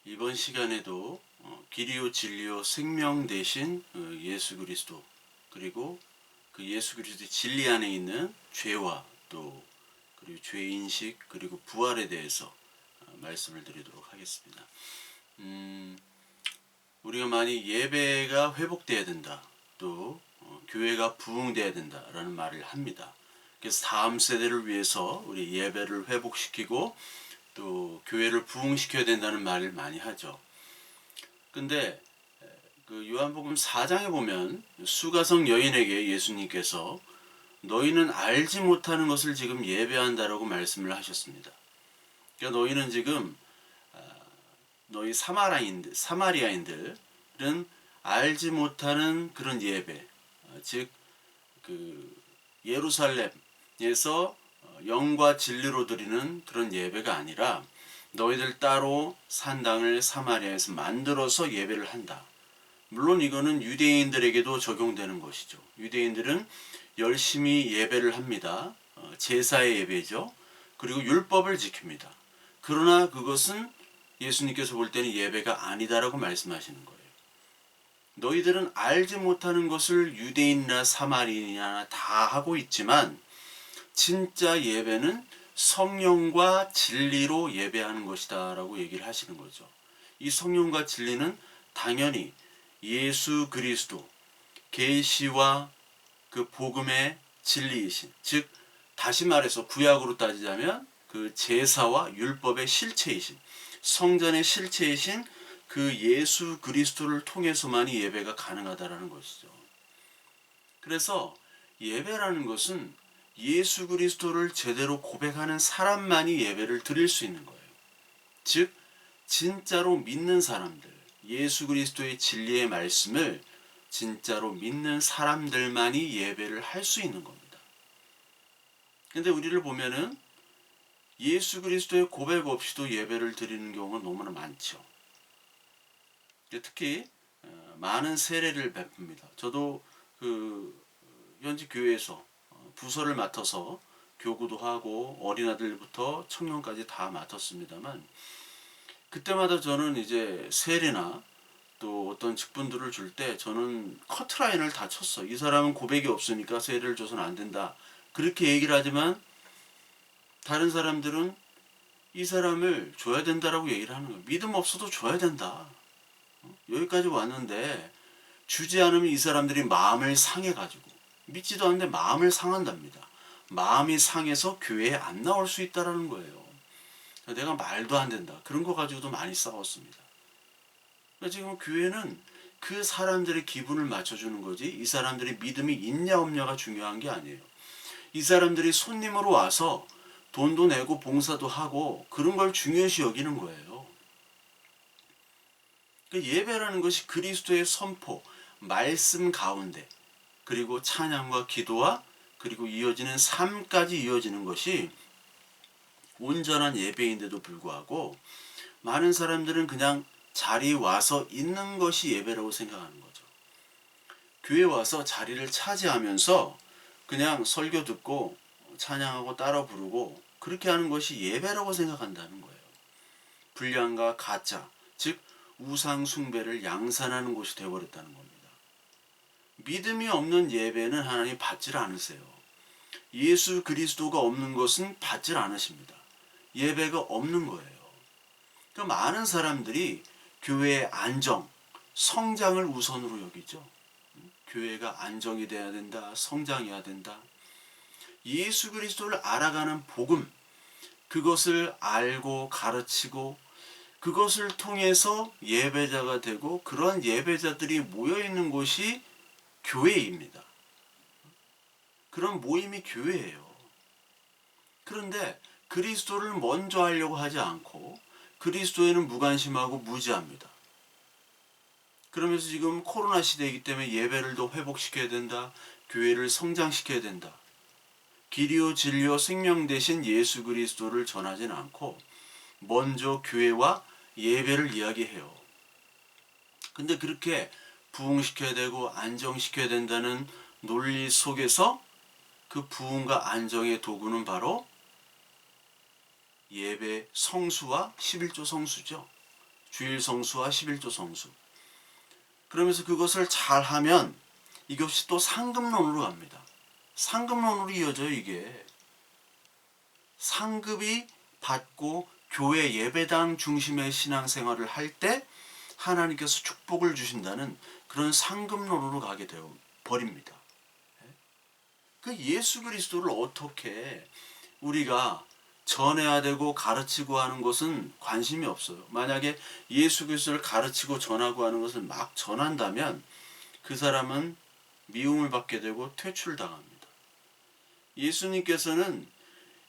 이번 시간에도 길이요 진리요 생명 되신 예수 그리스도, 그리고 그 예수 그리스도의 진리 안에 있는 죄와 또 그리고 죄인식 그리고 부활에 대해서 말씀을 드리도록 하겠습니다. 우리가 많이 예배가 회복돼야 된다, 또 교회가 부흥돼야 된다라는 말을 합니다. 그래서 다음 세대를 위해서 우리 예배를 회복시키고 또 교회를 부흥시켜야 된다는 말을 많이 하죠. 근데 그 요한복음 4장에 보면 수가성 여인에게 예수님께서 너희는 알지 못하는 것을 지금 예배한다라고 말씀을 하셨습니다. 그러니까 너희는 지금 너희 사마리아인들은 알지 못하는 그런 예배, 즉 그 예루살렘에서 영과 진리로 드리는 그런 예배가 아니라 너희들 따로 산당을 사마리아에서 만들어서 예배를 한다. 물론 이거는 유대인들에게도 적용되는 것이죠. 유대인들은 열심히 예배를 합니다. 제사의 예배죠. 그리고 율법을 지킵니다. 그러나 그것은 예수님께서 볼 때는 예배가 아니다라고 말씀하시는 거예요. 너희들은 알지 못하는 것을 유대인이나 사마리아나 다 하고 있지만 진짜 예배는 성령과 진리로 예배하는 것이다 라고 얘기를 하시는 거죠. 이 성령과 진리는 당연히 예수 그리스도 계시와 그 복음의 진리이신, 즉 다시 말해서 구약으로 따지자면 그 제사와 율법의 실체이신, 성전의 실체이신 그 예수 그리스도를 통해서만이 예배가 가능하다라는 것이죠. 그래서 예배라는 것은 예수 그리스도를 제대로 고백하는 사람만이 예배를 드릴 수 있는 거예요. 즉 진짜로 믿는 사람들, 예수 그리스도의 진리의 말씀을 진짜로 믿는 사람들만이 예배를 할 수 있는 겁니다. 근데 우리를 보면은 예수 그리스도의 고백 없이도 예배를 드리는 경우가 너무나 많죠. 특히 많은 세례를 베풉니다. 저도 그 현지 교회에서 부서를 맡아서 교구도 하고 어린아들부터 청년까지 다 맡았습니다만, 그때마다 저는 이제 세례나 또 어떤 직분들을 줄 때 저는 커트라인을 다 쳤어. 이 사람은 고백이 없으니까 세례를 줘서는 안 된다, 그렇게 얘기를 하지만 다른 사람들은 이 사람을 줘야 된다라고 얘기를 하는 거예요. 믿음 없어도 줘야 된다. 여기까지 왔는데 주지 않으면 이 사람들이 마음을 상해가지고, 믿지도 않는데 마음을 상한답니다. 마음이 상해서 교회에 안 나올 수 있다라는 거예요. 내가 말도 안 된다, 그런 거 가지고도 많이 싸웠습니다. 지금 교회는 그 사람들의 기분을 맞춰주는 거지, 이 사람들이 믿음이 있냐 없냐가 중요한 게 아니에요. 이 사람들이 손님으로 와서 돈도 내고 봉사도 하고 그런 걸 중요시 여기는 거예요. 예배라는 것이 그리스도의 선포, 말씀 가운데, 그리고 찬양과 기도와 그리고 이어지는 삶까지 이어지는 것이 온전한 예배인데도 불구하고 많은 사람들은 그냥 자리 와서 있는 것이 예배라고 생각하는 거죠. 교회 와서 자리를 차지하면서 그냥 설교 듣고 찬양하고 따라 부르고 그렇게 하는 것이 예배라고 생각한다는 거예요. 불량과 가짜, 즉 우상 숭배를 양산하는 곳이 되어버렸다는 겁니다. 믿음이 없는 예배는 하나님 받질 않으세요. 예수 그리스도가 없는 것은 받질 않으십니다. 예배가 없는 거예요. 그러니까 많은 사람들이 교회의 안정, 성장을 우선으로 여기죠. 교회가 안정이 돼야 된다, 성장해야 된다. 예수 그리스도를 알아가는 복음, 그것을 알고 가르치고 그것을 통해서 예배자가 되고 그런 예배자들이 모여있는 곳이 교회입니다. 그런 모임이 교회예요. 그런데 그리스도를 먼저 하려고 하지 않고 그리스도에는 무관심하고 무지합니다. 그러면서 지금 코로나 시대이기 때문에 예배를 더 회복시켜야 된다, 교회를 성장시켜야 된다, 길이요 진리요 생명 되신 예수 그리스도를 전하지는 않고 먼저 교회와 예배를 이야기해요. 근데 그렇게 부흥시켜야 되고 안정시켜야 된다는 논리 속에서 그 부흥과 안정의 도구는 바로 예배 성수와 11조 성수죠. 주일 성수와 11조 성수. 그러면서 그것을 잘하면 이것이 또 상급론으로 갑니다. 상급론으로 이어져요. 이게 상급이 받고 교회 예배당 중심의 신앙생활을 할 때 하나님께서 축복을 주신다는 그런 상급론으로 가게 되어 버립니다. 그 예수 그리스도를 어떻게 우리가 전해야 되고 가르치고 하는 것은 관심이 없어요. 만약에 예수 그리스도를 가르치고 전하고 하는 것을 막 전한다면 그 사람은 미움을 받게 되고 퇴출당합니다. 예수님께서는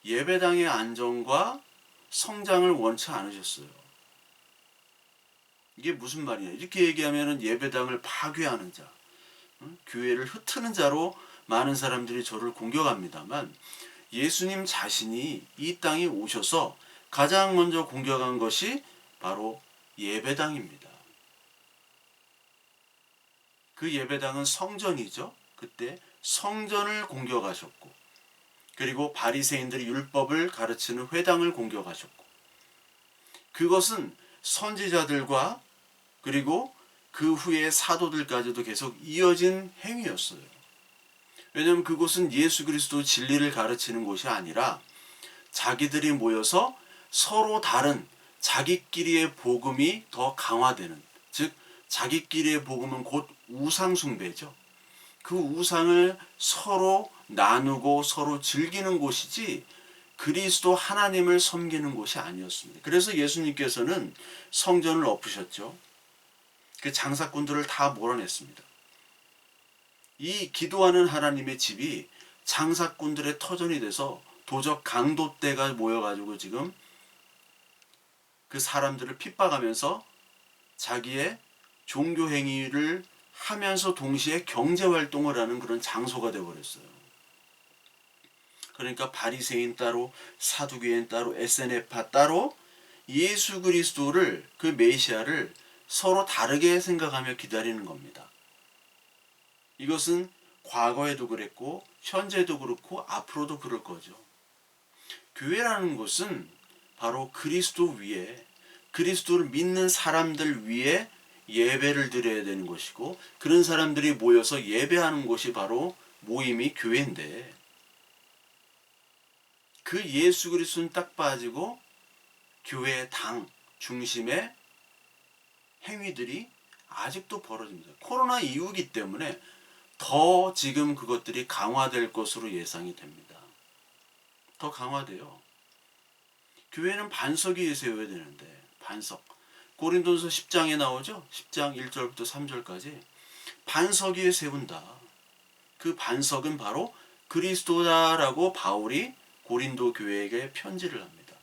예배당의 안정과 성장을 원치 않으셨어요. 이게 무슨 말이냐. 이렇게 얘기하면 예배당을 파괴하는 자, 교회를 흩트는 자로 많은 사람들이 저를 공격합니다만 예수님 자신이 이 땅에 오셔서 가장 먼저 공격한 것이 바로 예배당입니다. 그 예배당은 성전이죠. 그때 성전을 공격하셨고, 그리고 바리새인들이 율법을 가르치는 회당을 공격하셨고, 그것은 선지자들과 그리고 그 후에 사도들까지도 계속 이어진 행위였어요. 왜냐하면 그곳은 예수 그리스도 진리를 가르치는 곳이 아니라 자기들이 모여서 서로 다른 자기끼리의 복음이 더 강화되는, 즉 자기끼리의 복음은 곧 우상 숭배죠. 그 우상을 서로 나누고 서로 즐기는 곳이지 그리스도 하나님을 섬기는 곳이 아니었습니다. 그래서 예수님께서는 성전을 엎으셨죠. 그 장사꾼들을 다 몰아냈습니다. 이 기도하는 하나님의 집이 장사꾼들의 터전이 돼서 도적 강도떼가 모여가지고 지금 그 사람들을 핍박하면서 자기의 종교 행위를 하면서 동시에 경제 활동을 하는 그런 장소가 되어버렸어요. 그러니까 바리새인 따로, 사두개인 따로, 에세네파 따로 예수 그리스도를, 그 메시아를 서로 다르게 생각하며 기다리는 겁니다. 이것은 과거에도 그랬고 현재도 그렇고 앞으로도 그럴 거죠. 교회라는 것은 바로 그리스도 위에, 그리스도를 믿는 사람들 위에 예배를 드려야 되는 것이고, 그런 사람들이 모여서 예배하는 곳이 바로 모임이 교회인데, 그 예수 그리스도는 딱 빠지고 교회의 당 중심의 행위들이 아직도 벌어집니다. 코로나 이후이기 때문에 더 지금 그것들이 강화될 것으로 예상이 됩니다. 더 강화돼요. 교회는 반석이 세워야 되는데, 반석. 고린도서 10장에 나오죠. 10장 1절부터 3절까지 반석 위에 세운다. 그 반석은 바로 그리스도다라고 바울이 고린도 교회에게 편지를 합니다.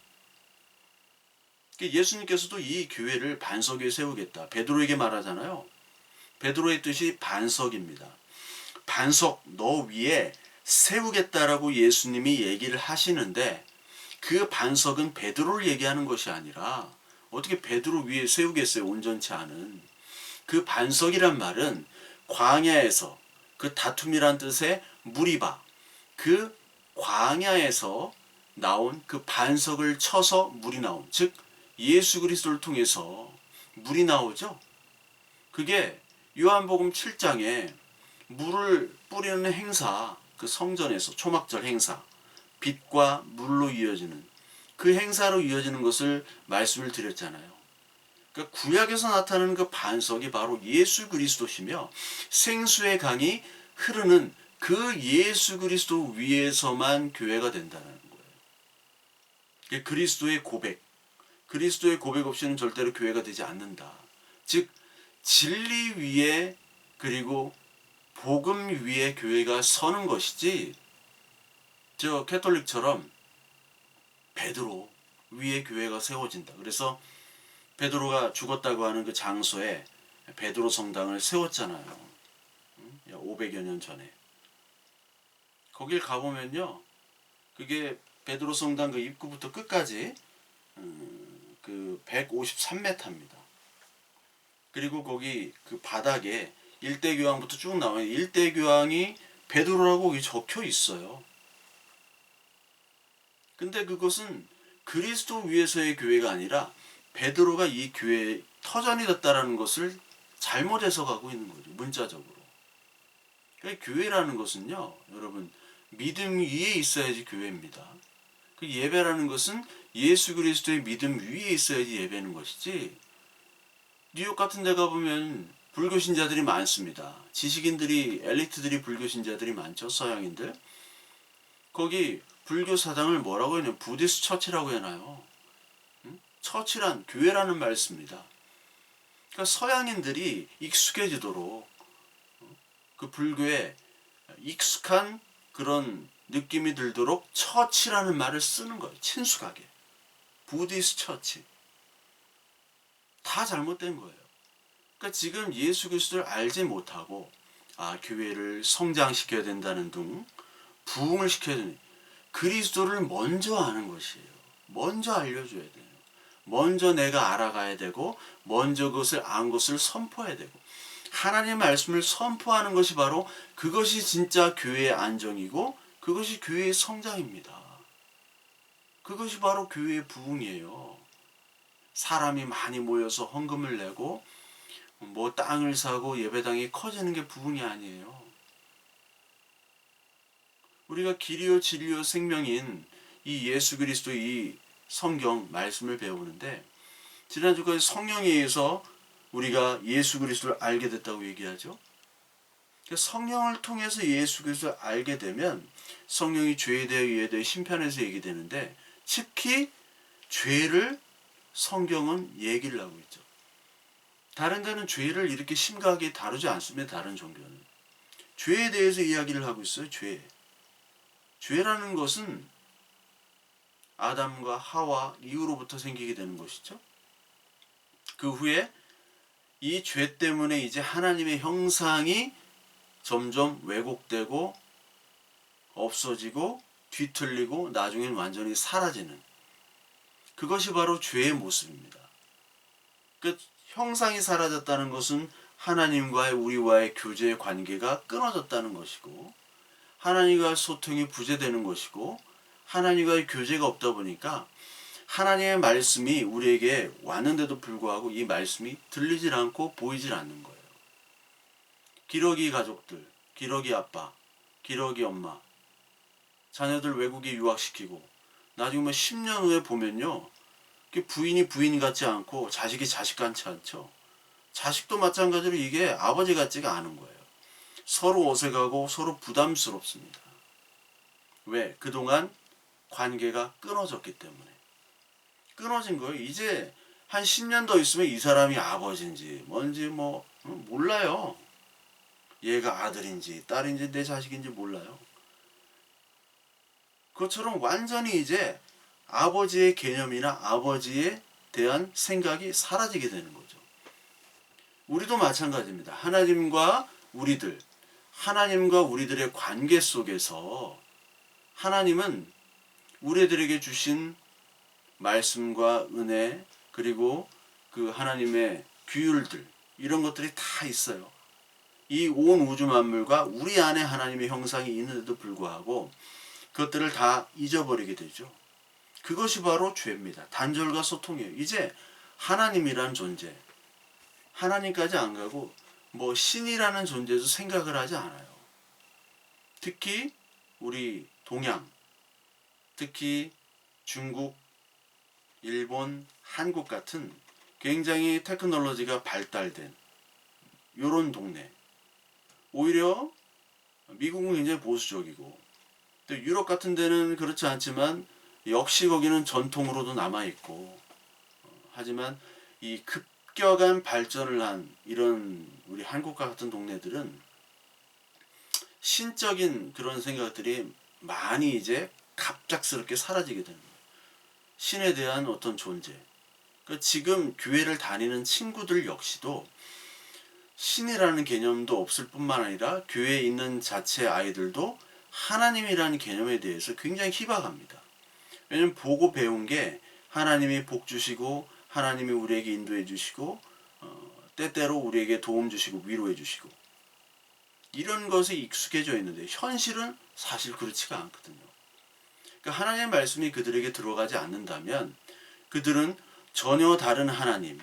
예수님께서도 이 교회를 반석 위에 세우겠다. 베드로에게 말하잖아요. 베드로의 뜻이 반석입니다. 반석 너 위에 세우겠다라고 예수님이 얘기를 하시는데, 그 반석은 베드로를 얘기하는 것이 아니라 어떻게 베드로 위에 세우겠어요? 온전치 않은. 그 반석이란 말은 광야에서, 그 다툼이란 뜻의 무리바, 그 광야에서 나온 그 반석을 쳐서 물이 나온, 즉 예수 그리스도를 통해서 물이 나오죠. 그게 요한복음 7장에 물을 뿌리는 행사, 그 성전에서 초막절 행사, 빛과 물로 이어지는 그 행사로 이어지는 것을 말씀을 드렸잖아요. 그러니까 구약에서 나타나는 그 반석이 바로 예수 그리스도시며, 생수의 강이 흐르는 그 예수 그리스도 위에서만 교회가 된다는 거예요. 그리스도의 고백, 그리스도의 고백 없이는 절대로 교회가 되지 않는다. 즉 진리 위에, 그리고 복음 위에 교회가 서는 것이지, 저 캐톨릭처럼 베드로 위에 교회가 세워진다. 그래서 베드로가 죽었다고 하는 그 장소에 베드로 성당을 세웠잖아요. 500여 년 전에. 거길 가보면요, 그게 베드로 성당 그 입구부터 끝까지 그 153m입니다. 그리고 거기 그 바닥에 일대교황부터 쭉 나와요. 일대교황이 베드로라고 여기 적혀 있어요. 근데 그것은 그리스도 위에서의 교회가 아니라 베드로가 이 교회 터전이 됐다라는 것을 잘못 해석하고 있는 거죠. 문자적으로. 그러니까 교회라는 것은요, 여러분, 믿음 위에 있어야지 교회입니다. 그 예배라는 것은 예수 그리스도의 믿음 위에 있어야지 예배는 것이지, 뉴욕 같은 데 가보면 불교 신자들이 많습니다. 지식인들이, 엘리트들이 불교 신자들이 많죠. 서양인들. 거기 불교 사당을 뭐라고 해요? 부디스 처치라고 해놔요. 처치란 교회라는 말 씁니다. 그러니까 서양인들이 익숙해지도록 그 불교에 익숙한 그런 느낌이 들도록 처치라는 말을 쓰는 거예요. 친숙하게. 부디스 처치. 다 잘못된 거예요. 그러니까 지금 예수 그리스도를 알지 못하고 교회를 성장시켜야 된다는 등 부흥을 시켜야 되는, 그리스도를 먼저 아는 것이에요. 먼저 알려줘야 돼요. 먼저 내가 알아가야 되고 먼저 그것을 안 것을 선포해야 되고, 하나님의 말씀을 선포하는 것이 바로 그것이 진짜 교회의 안정이고 그것이 교회의 성장입니다. 그것이 바로 교회의 부흥이에요. 사람이 많이 모여서 헌금을 내고 뭐 땅을 사고 예배당이 커지는 게 부흥이 아니에요. 우리가 길이요 진리요 생명인 이 예수 그리스도 이 성경 말씀을 배우는데, 지난주까지 성령에 의해서 우리가 예수 그리스도를 알게 됐다고 얘기하죠. 성령을 통해서 예수 그리스도를 알게 되면 성령이 죄에 대해 의에 대해 심판에서 얘기되는데, 특히 죄를 성경은 얘기를 하고 있죠. 다른 데는 죄를 이렇게 심각하게 다루지 않습니다. 다른 종교는 죄에 대해서 이야기를 하고 있어요. 죄라는 것은 아담과 하와 이후로부터 생기게 되는 것이죠. 그 후에 이 죄 때문에 이제 하나님의 형상이 점점 왜곡되고 없어지고 뒤틀리고 나중에는 완전히 사라지는, 그것이 바로 죄의 모습입니다. 그 형상이 사라졌다는 것은 하나님과의 우리와의 교제의 관계가 끊어졌다는 것이고, 하나님과의 소통이 부재되는 것이고, 하나님과의 교제가 없다 보니까 하나님의 말씀이 우리에게 왔는데도 불구하고 이 말씀이 들리질 않고 보이질 않는 거예요. 기러기 가족들, 기러기 아빠, 기러기 엄마, 자녀들 외국에 유학시키고 나중에 10년 후에 보면요, 부인이 부인 같지 않고 자식이 자식 같지 않죠. 자식도 마찬가지로 이게 아버지 같지가 않은 거예요. 서로 어색하고 서로 부담스럽습니다. 왜? 그동안 관계가 끊어졌기 때문에. 끊어진 거예요. 이제 한 10년 더 있으면 이 사람이 아버지인지 뭔지 몰라요. 얘가 아들인지 딸인지 내 자식인지 몰라요. 그것처럼 완전히 이제 아버지의 개념이나 아버지에 대한 생각이 사라지게 되는 거죠. 우리도 마찬가지입니다. 하나님과 우리들의 관계 속에서 하나님은 우리들에게 주신 말씀과 은혜, 그리고 그 하나님의 규율들, 이런 것들이 다 있어요. 이 온 우주 만물과 우리 안에 하나님의 형상이 있는데도 불구하고 그것들을 다 잊어버리게 되죠. 그것이 바로 죄입니다. 단절과 소통이에요. 이제 하나님이란 존재, 하나님까지 안 가고 신이라는 존재도 생각을 하지 않아요. 특히 우리 동양, 특히 중국, 일본, 한국 같은 굉장히 테크놀로지가 발달된 이런 동네, 오히려 미국은 굉장히 보수적이고, 또 유럽 같은 데는 그렇지 않지만 역시 거기는 전통으로도 남아있고, 하지만 이 급격한 발전을 한 이런 우리 한국과 같은 동네들은 신적인 그런 생각들이 많이 이제 갑작스럽게 사라지게 되는 거예요. 신에 대한 어떤 존재. 그러니까 지금 교회를 다니는 친구들 역시도 신이라는 개념도 없을 뿐만 아니라 교회에 있는 자체 아이들도 하나님이라는 개념에 대해서 굉장히 희박합니다. 왜냐면 보고 배운 게 하나님이 복 주시고 하나님이 우리에게 인도해 주시고 때때로 우리에게 도움 주시고 위로해 주시고 이런 것에 익숙해져 있는데, 현실은 사실 그렇지가 않거든요. 그러니까 하나님의 말씀이 그들에게 들어가지 않는다면 그들은 전혀 다른 하나님,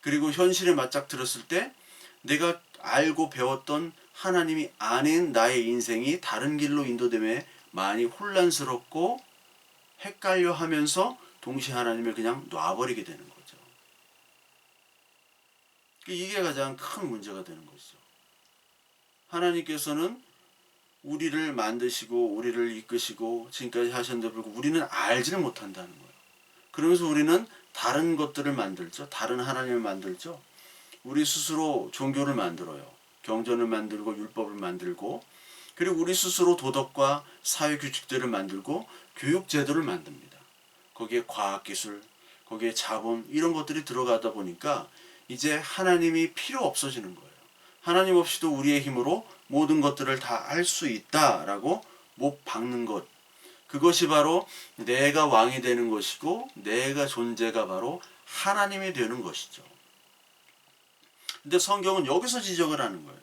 그리고 현실에 맞닥뜨렸을 때 내가 알고 배웠던 하나님이 아닌 나의 인생이 다른 길로 인도됨에 많이 혼란스럽고 헷갈려 하면서 동시에 하나님을 그냥 놔버리게 되는 거죠. 이게 가장 큰 문제가 되는 것이죠. 하나님께서는 우리를 만드시고 우리를 이끄시고 지금까지 하셨는데 불구하고 우리는 알지를 못한다는 거예요. 그러면서 우리는 다른 것들을 만들죠. 다른 하나님을 만들죠. 우리 스스로 종교를 만들어요. 경전을 만들고 율법을 만들고 그리고 우리 스스로 도덕과 사회 규칙들을 만들고 교육 제도를 만듭니다. 거기에 과학기술, 거기에 자본 이런 것들이 들어가다 보니까 이제 하나님이 필요 없어지는 거예요. 하나님 없이도 우리의 힘으로 모든 것들을 다 할 수 있다라고 못 박는 것. 그것이 바로 내가 왕이 되는 것이고 내가 존재가 바로 하나님이 되는 것이죠. 근데 성경은 여기서 지적을 하는 거예요.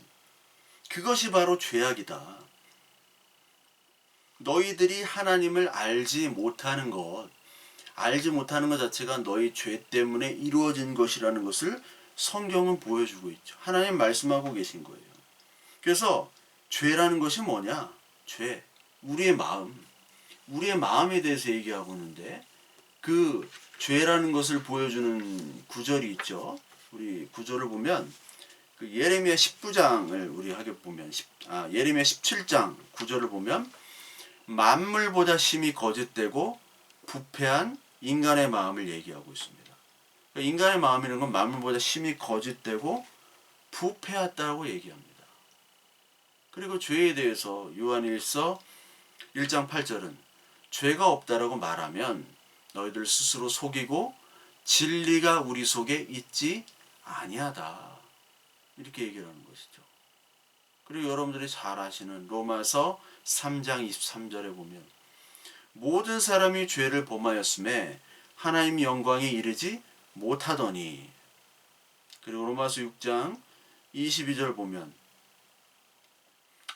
그것이 바로 죄악이다. 너희들이 하나님을 알지 못하는 것 자체가 너희 죄 때문에 이루어진 것이라는 것을 성경은 보여주고 있죠. 하나님 말씀하고 계신 거예요. 그래서 죄라는 것이 뭐냐? 죄. 우리의 마음에 대해서 얘기하고 있는데 그 죄라는 것을 보여주는 구절이 있죠. 우리 구절을 보면 그 예레미야 19장을 우리 하게 보면 예레미야 17장 구절을 보면 만물보다 심히 거짓되고 부패한 인간의 마음을 얘기하고 있습니다. 그러니까 인간의 마음이라는 건 만물보다 심히 거짓되고 부패하다고 얘기합니다. 그리고 죄에 대해서 요한일서 1장 8절은 죄가 없다라고 말하면 너희들 스스로 속이고 진리가 우리 속에 있지 아니하다. 이렇게 얘기를 하는 것이죠. 그리고 여러분들이 잘 아시는 로마서 3장 23절에 보면 모든 사람이 죄를 범하였음에 하나님의 영광에 이르지 못하더니 그리고 로마서 6장 22절 보면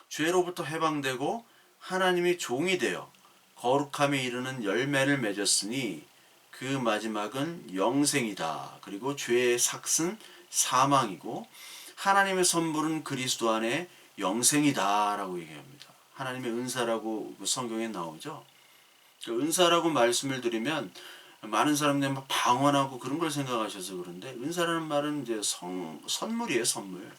죄로부터 해방되고 하나님이 종이 되어 거룩함에 이르는 열매를 맺었으니 그 마지막은 영생이다. 그리고 죄의 삭은 사망이고 하나님의 선물은 그리스도 안에 영생이다 라고 얘기합니다. 하나님의 은사라고 성경에 나오죠. 은사라고 말씀을 드리면 많은 사람들이 막 방언하고 그런 걸 생각하셔서 그런데 은사라는 말은 이제 선물이에요. 선물.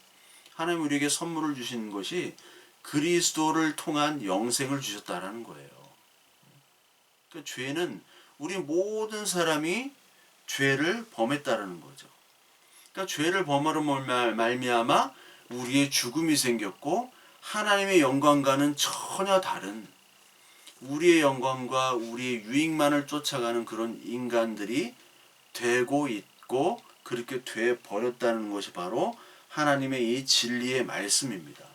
하나님 우리에게 선물을 주신 것이 그리스도를 통한 영생을 주셨다라는 거예요. 그러니까 죄는 우리 모든 사람이 죄를 범했다라는 거죠. 그러니까 죄를 범하로 말미암아 우리의 죽음이 생겼고 하나님의 영광과는 전혀 다른 우리의 영광과 우리의 유익만을 쫓아가는 그런 인간들이 되고 있고 그렇게 돼 버렸다는 것이 바로 하나님의 이 진리의 말씀입니다.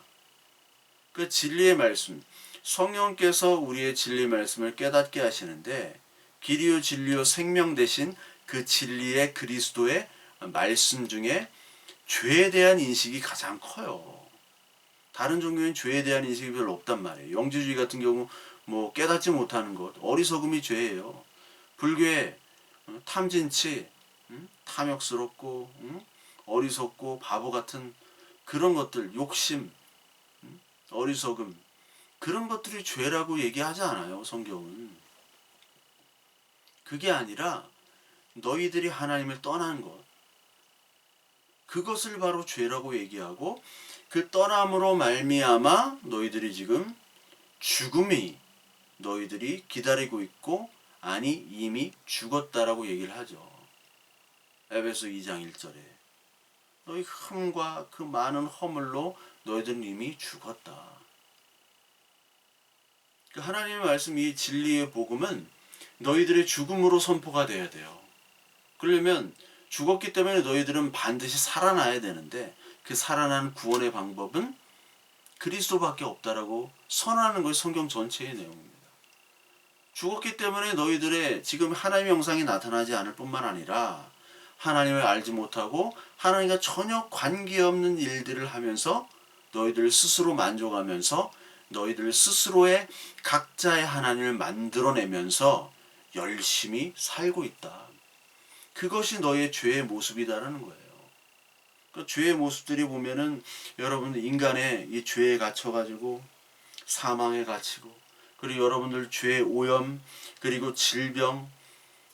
그 진리의 말씀, 성령께서 우리의 진리 말씀을 깨닫게 하시는데 길이요 진리요 생명 되신 그 진리의 그리스도의 말씀 중에 죄에 대한 인식이 가장 커요. 다른 종교는 죄에 대한 인식이 별로 없단 말이에요. 영지주의 같은 경우 뭐 깨닫지 못하는 것, 어리석음이 죄예요. 불교에 탐진치, 탐욕스럽고 어리석고 바보 같은 그런 것들, 욕심, 어리석음 그런 것들이 죄라고 얘기하지 않아요. 성경은. 그게 아니라 너희들이 하나님을 떠난 것 그것을 바로 죄라고 얘기하고 그 떠남으로 말미암아 너희들이 지금 죽음이 너희들이 기다리고 있고 아니 이미 죽었다라고 얘기를 하죠. 에베소 2장 1절에 너희 흠과 그 많은 허물로 너희들은 이미 죽었다. 그 하나님의 말씀 이 진리의 복음은 너희들의 죽음으로 선포가 돼야 돼요. 그러려면 죽었기 때문에 너희들은 반드시 살아나야 되는데 그 살아나는 구원의 방법은 그리스도밖에 없다라고 선언하는 것이 성경 전체의 내용입니다. 죽었기 때문에 너희들의 지금 하나님의 형상이 나타나지 않을 뿐만 아니라 하나님을 알지 못하고 하나님과 전혀 관계없는 일들을 하면서 너희들 스스로 만족하면서 너희들 스스로의 각자의 하나님을 만들어내면서 열심히 살고 있다. 그것이 너의 죄의 모습이다라는 거예요. 그 죄의 모습들이 보면은 여러분들 인간의 이 죄에 갇혀가지고 사망에 갇히고, 그리고 여러분들 죄의 오염, 그리고 질병,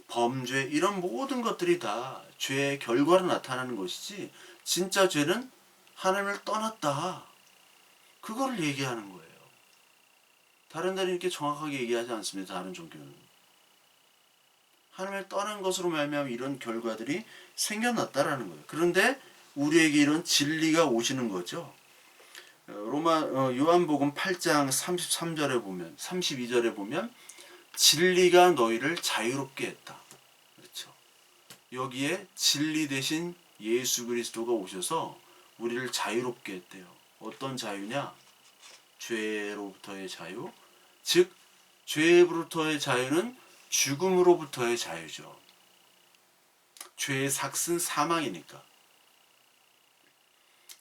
범죄, 이런 모든 것들이 다 죄의 결과로 나타나는 것이지, 진짜 죄는 하나님을 떠났다, 그거를 얘기하는 거예요. 다른 데는 이렇게 정확하게 얘기하지 않습니다. 다른 종교는 하나님을 떠난 것으로 말미암아 이런 결과들이 생겨났다라는 거예요. 그런데 우리에게 이런 진리가 오시는 거죠. 요한복음 8장 33절에 보면, 32절에 보면 진리가 너희를 자유롭게 했다. 그렇죠. 여기에 진리 대신 예수 그리스도가 오셔서 우리를 자유롭게 했대요. 어떤 자유냐? 죄로부터의 자유. 즉 죄로부터의 자유는 죽음으로부터의 자유죠. 죄의 삭은 사망이니까.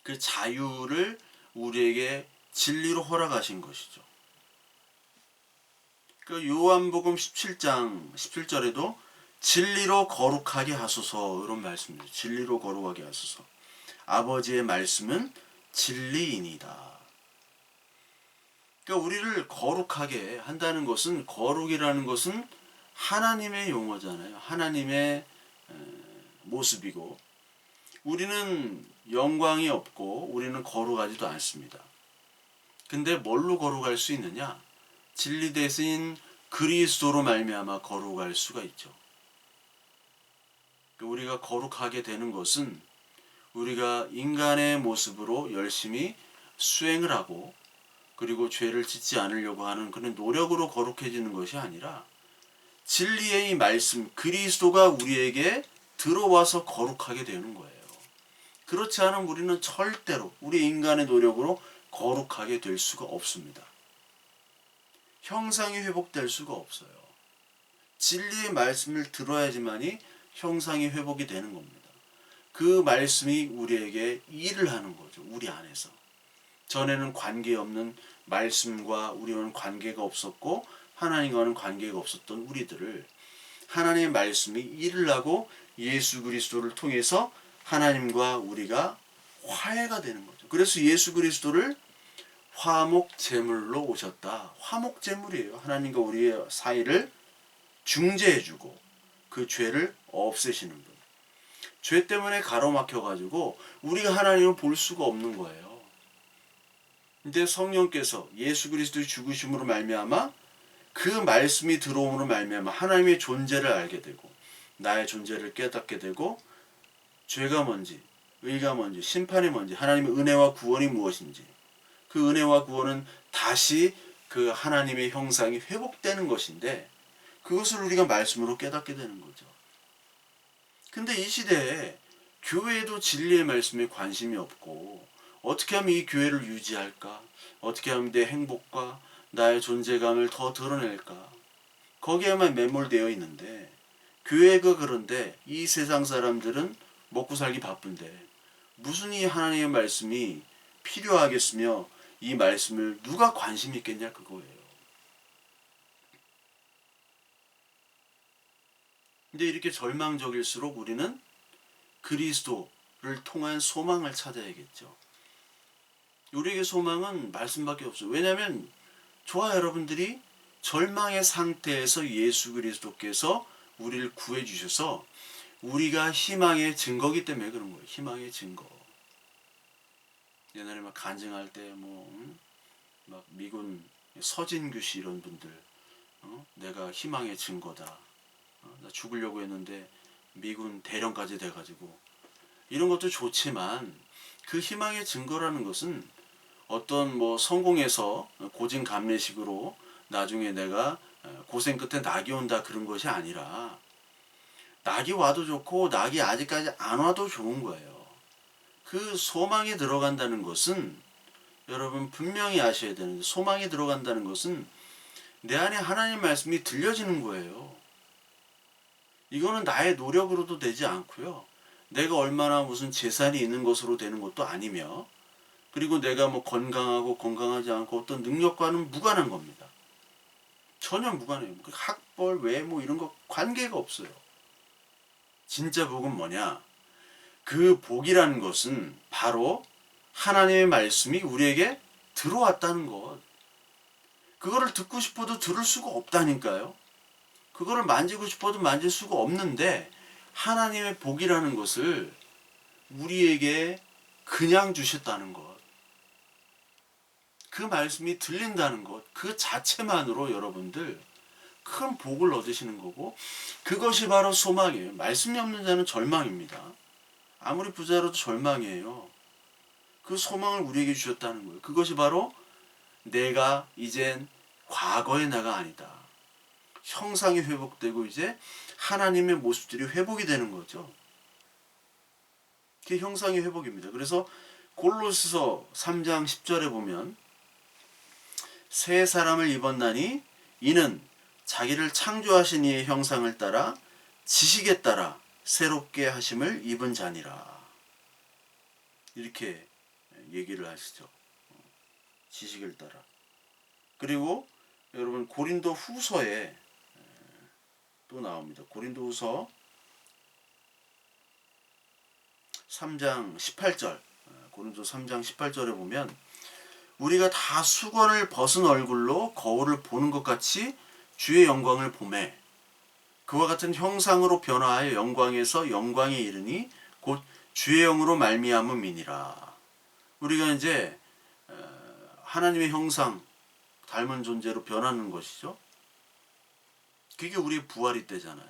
그 자유를 우리에게 진리로 허락하신 것이죠. 그 요한복음 17장 17절에도 진리로 거룩하게 하소서, 이런 말씀입니다. 진리로 거룩하게 하소서. 아버지의 말씀은 진리이니다. 그러니까 우리를 거룩하게 한다는 것은, 거룩이라는 것은 하나님의 용어잖아요. 하나님의 모습이고, 우리는 영광이 없고 우리는 거룩하지도 않습니다. 근데 뭘로 거룩할 수 있느냐? 진리 대신 그리스도로 말미암아 거룩할 수가 있죠. 우리가 거룩하게 되는 것은 우리가 인간의 모습으로 열심히 수행을 하고, 그리고 죄를 짓지 않으려고 하는 그런 노력으로 거룩해지는 것이 아니라, 진리의 이 말씀 그리스도가 우리에게 들어와서 거룩하게 되는 거예요. 그렇지 않으면 우리는 절대로 우리 인간의 노력으로 거룩하게 될 수가 없습니다. 형상이 회복될 수가 없어요. 진리의 말씀을 들어야지만이 형상이 회복이 되는 겁니다. 그 말씀이 우리에게 일을 하는 거죠. 우리 안에서. 전에는 관계없는, 말씀과 우리와는 관계가 없었고 하나님과는 관계가 없었던 우리들을 하나님의 말씀이 일을 하고 예수 그리스도를 통해서 하나님과 우리가 화해가 되는 거죠. 그래서 예수 그리스도를 화목 제물로 오셨다. 화목 제물이에요. 하나님과 우리의 사이를 중재해주고 그 죄를 없애시는 분. 죄 때문에 가로막혀가지고 우리가 하나님을 볼 수가 없는 거예요. 근데 성령께서 예수 그리스도의 죽으심으로 말미암아 그 말씀이 들어옴으로 말미암아 하나님의 존재를 알게 되고, 나의 존재를 깨닫게 되고, 죄가 뭔지, 의가 뭔지, 심판이 뭔지, 하나님의 은혜와 구원이 무엇인지, 그 은혜와 구원은 다시 그 하나님의 형상이 회복되는 것인데, 그것을 우리가 말씀으로 깨닫게 되는 거죠. 근데 이 시대에 교회에도 진리의 말씀에 관심이 없고, 어떻게 하면 이 교회를 유지할까? 어떻게 하면 내 행복과 나의 존재감을 더 드러낼까? 거기에만 매몰되어 있는데, 교회가 그런데 이 세상 사람들은 먹고 살기 바쁜데 무슨 이 하나님의 말씀이 필요하겠으며 이 말씀을 누가 관심 있겠냐, 그거예요. 근데 이렇게 절망적일수록 우리는 그리스도를 통한 소망을 찾아야겠죠. 우리에게 소망은 말씀밖에 없어요. 왜냐하면 저와 여러분들이 절망의 상태에서 예수 그리스도께서 우리를 구해주셔서 우리가 희망의 증거기 때문에 그런 거예요. 희망의 증거. 옛날에 막 간증할 때 막 미군 서진규 씨 이런 분들, 내가 희망의 증거다. 나 죽으려고 했는데 미군 대령까지 돼가지고, 이런 것도 좋지만 그 희망의 증거라는 것은 어떤 성공해서 고진감래식으로 나중에 내가 고생 끝에 낙이 온다, 그런 것이 아니라, 낙이 와도 좋고 낙이 아직까지 안 와도 좋은 거예요. 그 소망에 들어간다는 것은 여러분 분명히 아셔야 되는데, 소망에 들어간다는 것은 내 안에 하나님 말씀이 들려지는 거예요. 이거는 나의 노력으로도 되지 않고요. 내가 얼마나 무슨 재산이 있는 것으로 되는 것도 아니며, 그리고 내가 건강하고 건강하지 않고 어떤 능력과는 무관한 겁니다. 전혀 무관해요. 학벌, 외모 이런 거 관계가 없어요. 진짜 복은 뭐냐? 그 복이라는 것은 바로 하나님의 말씀이 우리에게 들어왔다는 것. 그거를 듣고 싶어도 들을 수가 없다니까요. 그거를 만지고 싶어도 만질 수가 없는데 하나님의 복이라는 것을 우리에게 그냥 주셨다는 것. 그 말씀이 들린다는 것. 그 자체만으로 여러분들 큰 복을 얻으시는 거고, 그것이 바로 소망이에요. 말씀이 없는 자는 절망입니다. 아무리 부자라도 절망이에요. 그 소망을 우리에게 주셨다는 거예요. 그것이 바로 내가 이젠 과거의 나가 아니다. 형상이 회복되고 이제 하나님의 모습들이 회복이 되는 거죠. 그게 형상의 회복입니다. 그래서 골로새서 3장 10절에 보면 새 사람을 입었나니 이는 자기를 창조하신 이의 형상을 따라 지식에 따라 새롭게 하심을 입은 자니라. 이렇게 얘기를 하시죠. 지식을 따라. 그리고 여러분 고린도 후서에 또 나옵니다. 고린도 후서 3장 18절. 고린도 3장 18절에 보면 우리가 다 수건을 벗은 얼굴로 거울을 보는 것 같이 주의 영광을 보매 그와 같은 형상으로 변화하여 영광에서 영광에 이르니 곧 주의 영으로 말미암음이니라. 우리가 이제 하나님의 형상 닮은 존재로 변하는 것이죠. 그게 우리의 부활이 때잖아요.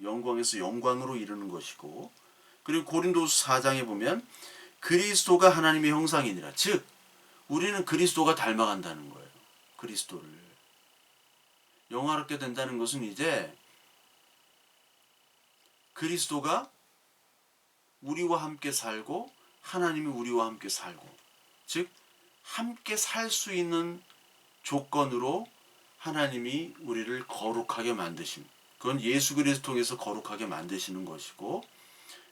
영광에서 영광으로 이르는 것이고, 그리고 고린도서 4장에 보면 그리스도가 하나님의 형상이니라. 즉 우리는 그리스도가 닮아간다는 거예요. 그리스도를 영화롭게 된다는 것은 이제 그리스도가 우리와 함께 살고 하나님이 우리와 함께 살고, 즉 함께 살 수 있는 조건으로 하나님이 우리를 거룩하게 만드심. 그건 예수 그리스도 통해서 거룩하게 만드시는 것이고,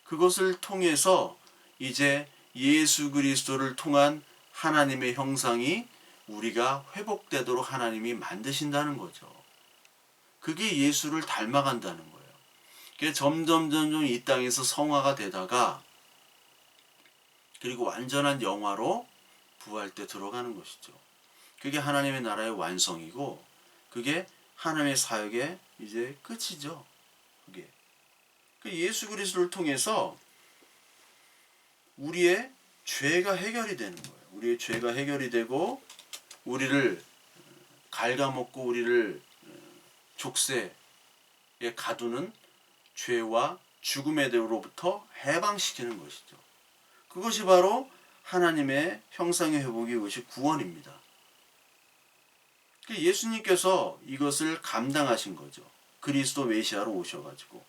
그것을 통해서 이제 예수 그리스도를 통한 하나님의 형상이 우리가 회복되도록 하나님이 만드신다는 거죠. 그게 예수를 닮아간다는 거예요. 그게 점점 이 땅에서 성화가 되다가 그리고 완전한 영화로 부활 때 들어가는 것이죠. 그게 하나님의 나라의 완성이고, 그게 하나님의 사역의 이제 끝이죠. 그게 예수 그리스도를 통해서 우리의 죄가 해결이 되는 거예요. 우리의 죄가 해결이 되고 우리를 갉아먹고 우리를 족쇄에 가두는 죄와 죽음의 대로부터 해방시키는 것이죠. 그것이 바로 하나님의 형상의 회복이, 이것이 구원입니다. 예수님께서 이것을 감당하신 거죠. 그리스도 메시아로 오셔가지고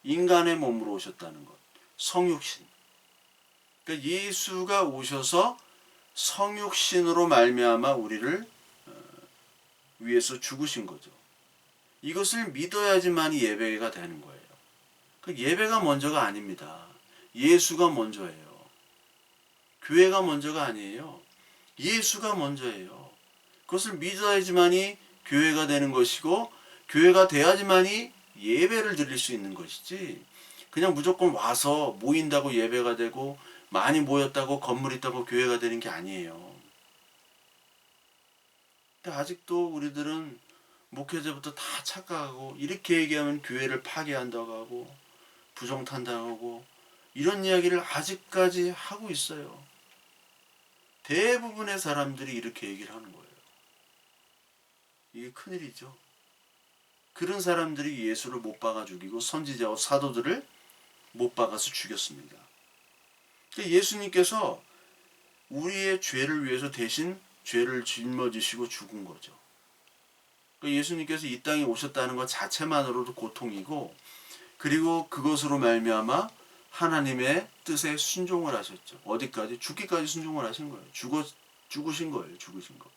인간의 몸으로 오셨다는 것. 성육신. 그러니까 예수가 오셔서 성육신으로 말미암아 우리를 위해서 죽으신 거죠. 이것을 믿어야지만 예배가 되는 거예요. 예배가 먼저가 아닙니다. 예수가 먼저예요. 교회가 먼저가 아니에요. 예수가 먼저예요. 그것을 믿어야지만이 교회가 되는 것이고, 교회가 돼야지만이 예배를 드릴 수 있는 것이지, 그냥 무조건 와서 모인다고 예배가 되고 많이 모였다고 건물 있다고 교회가 되는 게 아니에요. 근데 아직도 우리들은 목회자부터 다 착각하고, 이렇게 얘기하면 교회를 파괴한다고 하고 부정탄당하고 이런 이야기를 아직까지 하고 있어요. 대부분의 사람들이 이렇게 얘기를 하는 거예요. 이게 큰일이죠. 그런 사람들이 예수를 못 박아 죽이고 선지자와 사도들을 못 박아서 죽였습니다. 예수님께서 우리의 죄를 위해서 대신 죄를 짊어지시고 죽은 거죠. 예수님께서 이 땅에 오셨다는 것 자체만으로도 고통이고, 그리고 그것으로 말미암아 하나님의 뜻에 순종을 하셨죠. 어디까지? 죽기까지 순종을 하신 거예요. 죽으신 거예요. 죽으신 거.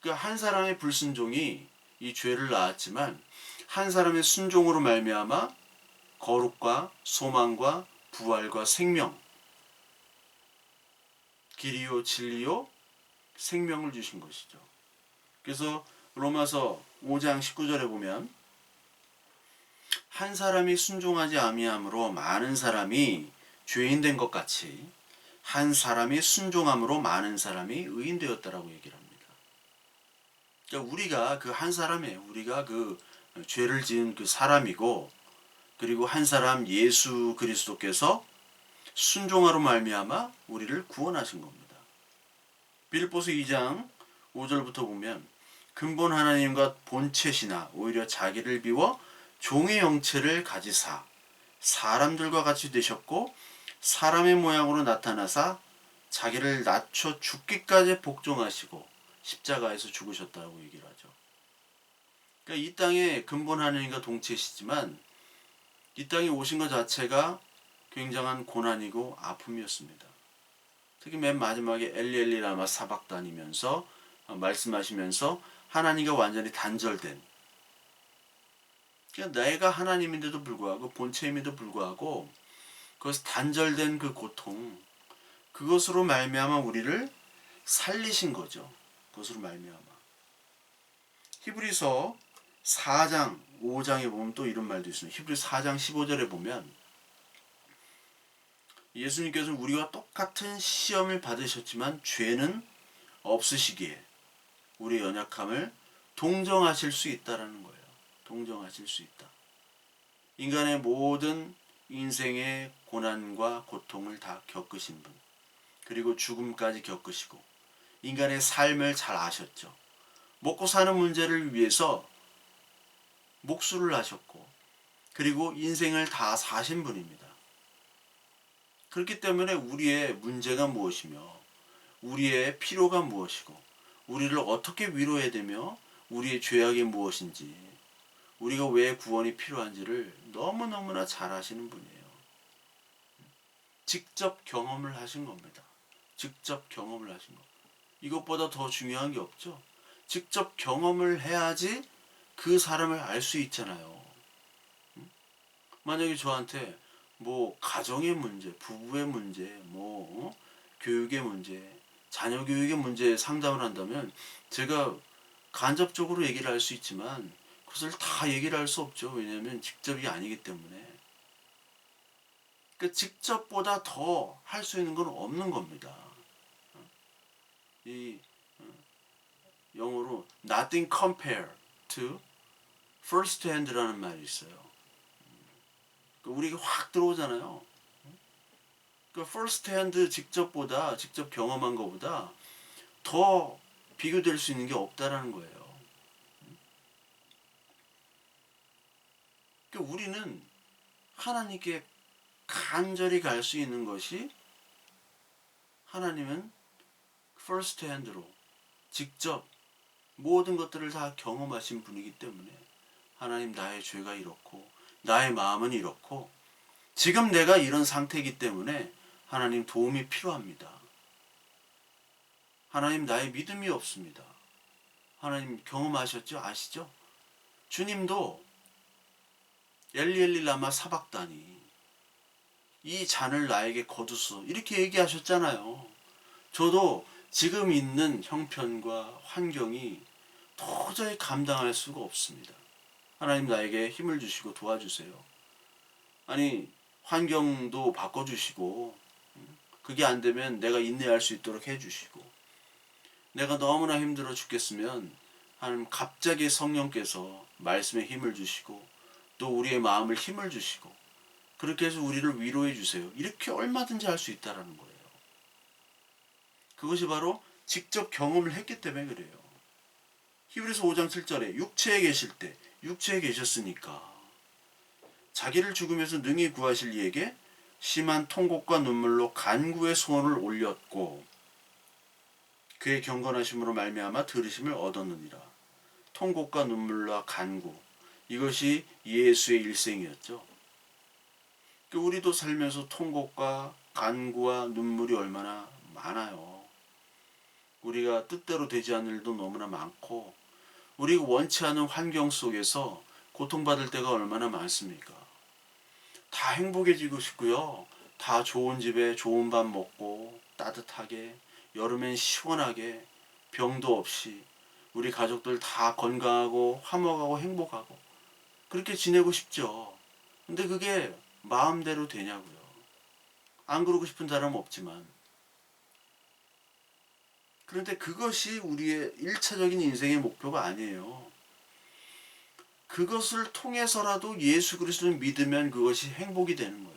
그러니까 한 사람의 불순종이 이 죄를 낳았지만, 한 사람의 순종으로 말미암아 거룩과 소망과 부활과 생명, 길이요 진리요 생명을 주신 것이죠. 그래서 로마서 5장 19절에 보면 한 사람이 순종하지 아니함으로 많은 사람이 죄인 된 것 같이 한 사람이 순종함으로 많은 사람이 의인 되었다라고 얘기를 합니다. 그러니까 우리가 그 한 사람이에요. 우리가 그 죄를 지은 그 사람이고, 그리고 한 사람 예수 그리스도께서 순종하로 말미암아 우리를 구원하신 겁니다. 빌립보서 2장 5절부터 보면 근본 하나님과 본체시나 오히려 자기를 비워 종의 형체를 가지사 사람들과 같이 되셨고 사람의 모양으로 나타나사 자기를 낮춰 죽기까지 복종하시고 십자가에서 죽으셨다고 얘기를 하죠. 그러니까 이 땅에 근본 하나님과 동체시지만 이 땅에 오신 것 자체가 굉장한 고난이고 아픔이었습니다. 특히 맨 마지막에 엘리 라마 사박단이면서 말씀하시면서 하나님과 완전히 단절된, 그러니까 내가 하나님인데도 불구하고 본체임에도 불구하고 그것이 단절된 그 고통, 그것으로 말미암아 우리를 살리신 거죠. 그것으로 말미암아. 히브리서 4장 5장에 보면 또 이런 말도 있습니다. 히브리서 4장 15절에 보면 예수님께서는 우리와 똑같은 시험을 받으셨지만 죄는 없으시기에 우리의 연약함을 동정하실 수 있다라는 거예요. 동정하실 수 있다. 인간의 모든 인생의 고난과 고통을 다 겪으신 분, 그리고 죽음까지 겪으시고 인간의 삶을 잘 아셨죠. 먹고 사는 문제를 위해서 목수를 하셨고 그리고 인생을 다 사신 분입니다. 그렇기 때문에 우리의 문제가 무엇이며 우리의 필요가 무엇이고 우리를 어떻게 위로해야 되며 우리의 죄악이 무엇인지 우리가 왜 구원이 필요한지를 너무너무나 잘 아시는 분이에요. 직접 경험을 하신 겁니다. 직접 경험을 하신 것. 이것보다 더 중요한 게 없죠. 직접 경험을 해야지 그 사람을 알 수 있잖아요. 만약에 저한테 뭐 가정의 문제, 부부의 문제, 뭐 교육의 문제, 자녀 교육의 문제 상담을 한다면 제가 간접적으로 얘기를 할 수 있지만 그것을 다 얘기를 할 수 없죠. 왜냐하면 직접이 아니기 때문에. 그 직접보다 더 할 수 있는 건 없는 겁니다. 이 영어로 nothing compared to first hand라는 말이 있어요. 우리가 확 들어오잖아요. 그 first hand 직접보다 직접 경험한 것보다 더 비교될 수 있는 게 없다라는 거예요. 그러니까 우리는 하나님께 간절히 갈 수 있는 것이 하나님은 first hand로 직접 모든 것들을 다 경험하신 분이기 때문에 하나님 나의 죄가 이렇고 나의 마음은 이렇고 지금 내가 이런 상태이기 때문에 하나님 도움이 필요합니다. 하나님 나의 믿음이 없습니다. 하나님 경험하셨죠? 아시죠? 주님도 엘리 라마 사박다니 이 잔을 나에게 거두소 이렇게 얘기하셨잖아요. 저도 지금 있는 형편과 환경이 도저히 감당할 수가 없습니다. 하나님 나에게 힘을 주시고 도와주세요. 아니 환경도 바꿔주시고 그게 안 되면 내가 인내할 수 있도록 해주시고 내가 너무나 힘들어 죽겠으면 하나님 갑자기 성령께서 말씀에 힘을 주시고 또 우리의 마음을 힘을 주시고 그렇게 해서 우리를 위로해 주세요. 이렇게 얼마든지 할 수 있다라는 거예요. 그것이 바로 직접 경험을 했기 때문에 그래요. 히브리서 5장 7절에 육체에 계실 때 육체에 계셨으니까 자기를 죽음에서 능히 구하실 이에게 심한 통곡과 눈물로 간구의 소원을 올렸고 그의 경건하심으로 말미암아 들으심을 얻었느니라. 통곡과 눈물과 간구 이것이 예수의 일생이었죠. 우리도 살면서 통곡과 간구와 눈물이 얼마나 많아요. 우리가 뜻대로 되지 않는 일도 너무나 많고 우리가 원치 않은 환경 속에서 고통받을 때가 얼마나 많습니까? 다 행복해지고 싶고요. 다 좋은 집에 좋은 밥 먹고 따뜻하게 여름엔 시원하게 병도 없이 우리 가족들 다 건강하고 화목하고 행복하고 그렇게 지내고 싶죠. 근데 그게 마음대로 되냐고요. 안 그러고 싶은 사람은 없지만. 그런데 그것이 우리의 1차적인 인생의 목표가 아니에요. 그것을 통해서라도 예수 그리스도를 믿으면 그것이 행복이 되는 거예요.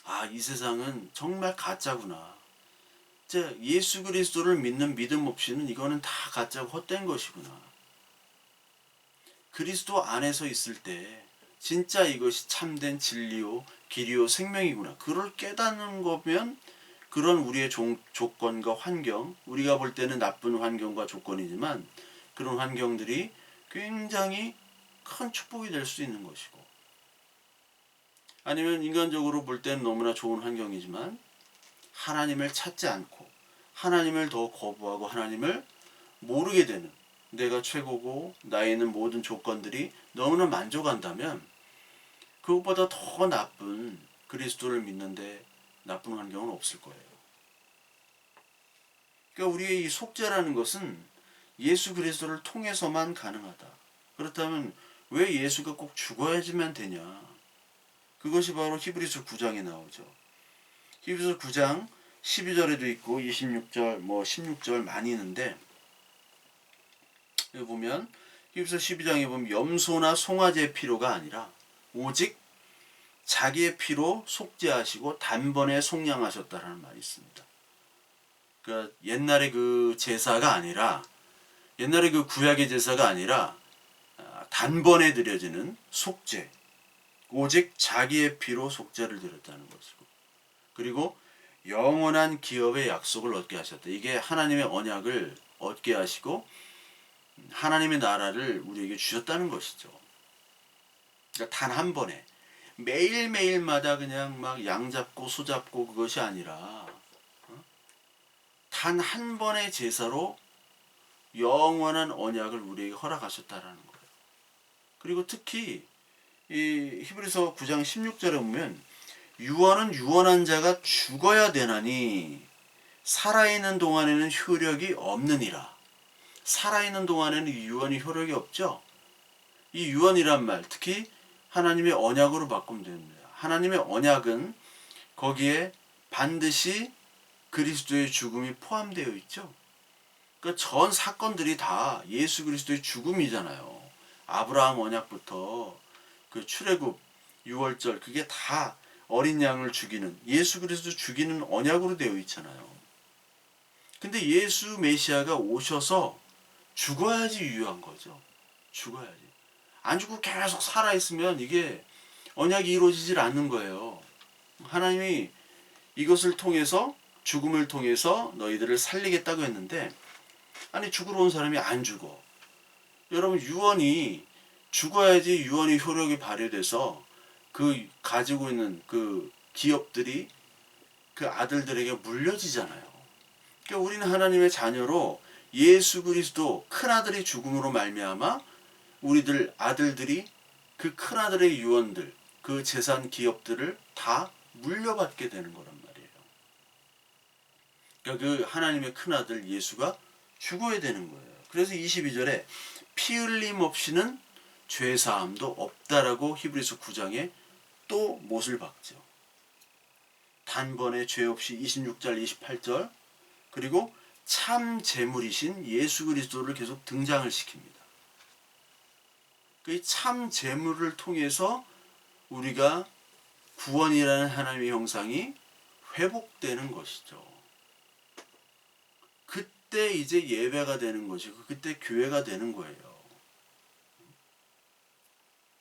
아, 이 세상은 정말 가짜구나. 예수 그리스도를 믿는 믿음 없이는 이거는 다 가짜고 헛된 것이구나. 그리스도 안에서 있을 때 진짜 이것이 참된 진리요 길이요 생명이구나. 그걸 깨닫는 거면 그런 우리의 조건과 환경, 우리가 볼 때는 나쁜 환경과 조건이지만 그런 환경들이 굉장히 큰 축복이 될 수 있는 것이고, 아니면 인간적으로 볼 때는 너무나 좋은 환경이지만 하나님을 찾지 않고 하나님을 더 거부하고 하나님을 모르게 되는, 내가 최고고 나에 있는 모든 조건들이 너무나 만족한다면 그것보다 더 나쁜, 그리스도를 믿는데 나쁜 환경은 없을 거예요. 그러니까 우리의 이 속죄라는 것은 예수 그리스도를 통해서만 가능하다. 그렇다면 왜 예수가 꼭 죽어야지만 되냐? 그것이 바로 히브리서 9장에 나오죠. 히브리서 9장 12절에도 있고 26절 16절 많이 있는데, 여기 보면 히브리서 12장에 보면 염소나 송아지의 피로가 아니라 오직 자기의 피로 속죄하시고 단번에 속량하셨다라는 말이 있습니다. 그러니까 옛날에 그 제사가 아니라, 옛날에 그 구약의 제사가 아니라 단번에 드려지는 속죄, 오직 자기의 피로 속죄를 드렸다는 것이고, 그리고 영원한 기업의 약속을 얻게 하셨다. 이게 하나님의 언약을 얻게 하시고 하나님의 나라를 우리에게 주셨다는 것이죠. 그러니까 단 한 번에 매일매일마다 그냥 막 양 잡고 소 잡고 그것이 아니라 단 한 번의 제사로 영원한 언약을 우리에게 허락하셨다라는 거예요. 그리고 특히 이 히브리서 9장 16절에 보면 유언은 유언한 자가 죽어야 되나니 살아있는 동안에는 효력이 없느니라. 살아있는 동안에는 유언이 효력이 없죠. 이 유언이란 말, 특히 하나님의 언약으로 바꾸면 됩니다. 하나님의 언약은 거기에 반드시 그리스도의 죽음이 포함되어 있죠. 그러니까 전 사건들이 다 예수 그리스도의 죽음이잖아요. 아브라함 언약부터 그 출애굽 6월절, 그게 다 어린 양을 죽이는, 예수 그리스도 죽이는 언약으로 되어 있잖아요. 근데 예수 메시아가 오셔서 죽어야지 유효한 거죠. 죽어야지. 안 죽고 계속 살아있으면 이게 언약이 이루어지질 않는 거예요. 하나님이 이것을 통해서, 죽음을 통해서 너희들을 살리겠다고 했는데, 아니 죽으러 온 사람이 안 죽어. 여러분, 유언이 죽어야지 유언의 효력이 발휘돼서 그 가지고 있는 그 기업들이 그 아들들에게 물려지잖아요. 그러니까 우리는 하나님의 자녀로 예수 그리스도 큰아들이 죽음으로 말미암아 우리들 아들들이 그 큰아들의 유언들, 그 재산 기업들을 다 물려받게 되는 거란 말이에요. 그러니까 그 하나님의 큰아들 예수가 죽어야 되는 거예요. 그래서 22절에 피 흘림 없이는 죄사함도 없다라고 히브리서 9장에 또 못을 박죠. 단번에 죄 없이 26절 28절, 그리고 참 제물이신 예수 그리스도를 계속 등장을 시킵니다. 그 참 제물을 통해서 우리가 구원이라는 하나님의 형상이 회복되는 것이죠. 그때 이제 예배가 되는 것이고 그때 교회가 되는 거예요.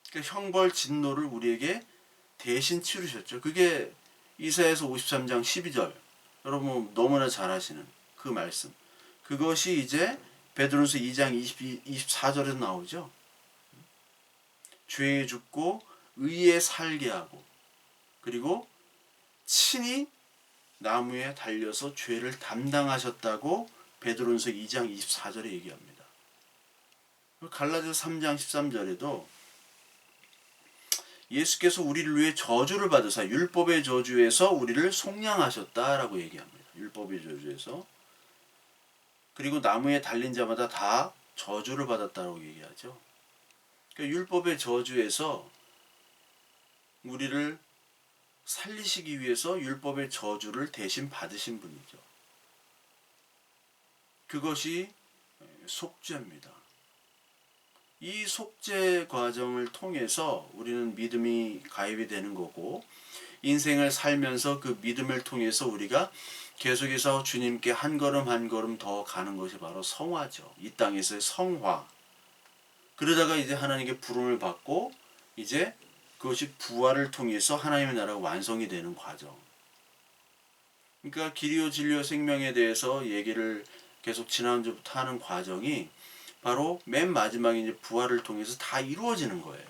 그러니까 형벌 진노를 우리에게 대신 치르셨죠. 그게 이사야서 53장 12절, 여러분 너무나 잘 아시는 그 말씀. 그것이 이제 베드로서 2장 24절에도 나오죠. 죄에 죽고 의에 살게 하고, 그리고 친히 나무에 달려서 죄를 담당하셨다고 베드로서 2장 24절에 얘기합니다. 갈라디아서 3장 13절에도 예수께서 우리를 위해 저주를 받으사 율법의 저주에서 우리를 속량하셨다라고 얘기합니다. 율법의 저주에서. 그리고 나무에 달린 자마다 다 저주를 받았다고 얘기하죠. 그러니까 율법의 저주에서 우리를 살리시기 위해서 율법의 저주를 대신 받으신 분이죠. 그것이 속죄입니다. 이 속죄 과정을 통해서 우리는 믿음이 가입이 되는 거고, 인생을 살면서 그 믿음을 통해서 우리가 계속해서 주님께 한 걸음 한 걸음 더 가는 것이 바로 성화죠. 이 땅에서의 성화. 그러다가 이제 하나님께 부름을 받고 이제 그것이 부활을 통해서 하나님의 나라가 완성이 되는 과정. 그러니까 길이요 진리요 생명에 대해서 얘기를 계속 지난주부터 하는 과정이 바로 맨 마지막에 이제 부활을 통해서 다 이루어지는 거예요.